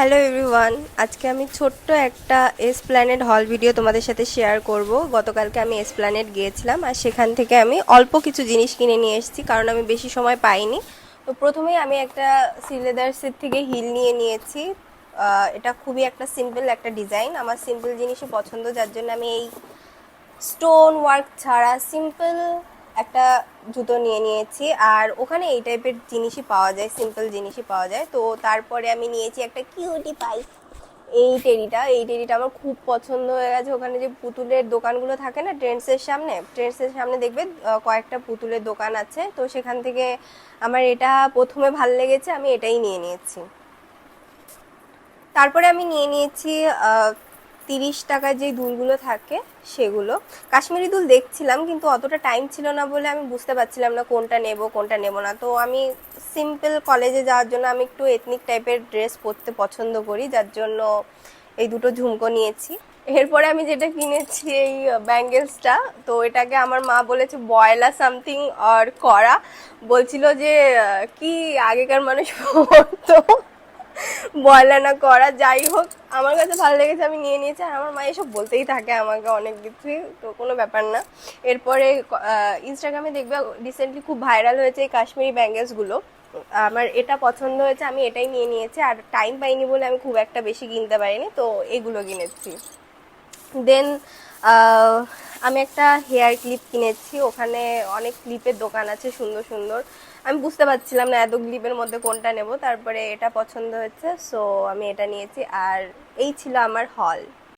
Hello everyone, আজকে আমি ছোট্ট একটা এসপ্ল্যানেড হল ভিডিও তোমাদের সাথে শেয়ার করব। গতকালকে আমি এসপ্ল্যানেড গিয়েছিলাম আর সেখান থেকে আমি অল্প কিছু জিনিস কিনে নিয়ে এসেছি, কারণ আমি বেশি সময় পাইনি। তো প্রথমেই আমি একটা শ্রীলেদার্সের থেকে হিল নিয়ে নিয়েছি। এটা খুবই একটা সিম্পল একটা ডিজাইন, আমার সিম্পল জিনিসই পছন্দ, যার জন্য আমি এই স্টোন ওয়ার্ক ছাড়া সিম্পল একটা জুতো নিয়ে নিয়েছি। আর ওখানে এই টাইপের জিনিসই পাওয়া যায়, সিম্পল জিনিসই পাওয়া যায়। তো তারপরে আমি নিয়েছি একটা কিউটি পাই। এই টেডিটা আমার খুব পছন্দ হয়ে গেছে। ওখানে যে পুতুলের দোকানগুলো থাকে না, ট্রেন্ডসের সামনে দেখবে কয়েকটা পুতুলের দোকান আছে, তো সেখান থেকে আমার এটা প্রথমে ভাল লেগেছে, আমি এটাই নিয়ে নিয়েছি। তারপরে আমি নিয়ে নিয়েছি 30 টাকার যে দুলগুলো থাকে সেগুলো। কাশ্মীরি দুল দেখছিলাম, কিন্তু অতটা টাইম ছিল না বলে আমি বুঝতে পারছিলাম না কোনটা নেব কোনটা নেব না। তো আমি সিম্পল কলেজে যাওয়ার জন্য আমি একটু এথনিক টাইপের ড্রেস পরতে পছন্দ করি, যার জন্য এই দুটো ঝুমকো নিয়েছি। এরপরে আমি যেটা কিনেছি এই ব্যাঙ্গেলসটা। তো এটাকে আমার মা বলেছে বয়লা সামথিং আর করা, বলছিল যে কি আগেকার মানুষ পরতো, বয়লা না করা, যাই হোক আমার কাছে ভালো লেগেছে, আমি নিয়ে নিয়েছি। আর আমার মা এসব বলতেই থাকে আমাকে অনেক কিছুই, তো কোনো ব্যাপার না। এরপরে ইনস্টাগ্রামে দেখবে রিসেন্টলি খুব ভাইরাল হয়েছে এই কাশ্মীরি ব্যাঙ্গেলসগুলো। আমার এটা পছন্দ হয়েছে, আমি এটাই নিয়ে নিয়েছি। আর টাইম পাইনি বলে আমি খুব একটা বেশি কিনতে পারিনি, তো এগুলো কিনেছি। দেন আমি একটা হেয়ার ক্লিপ কিনেছি। ওখানে অনেক ক্লিপের দোকান আছে সুন্দর সুন্দর, আমি বুঝতে পারছিলাম না এত ক্লিপের মধ্যে কোনটা নেব, তারপরে এটা পছন্দ হয়েছে, সো আমি এটা নিয়েছি। আর এই ছিল আমার হল।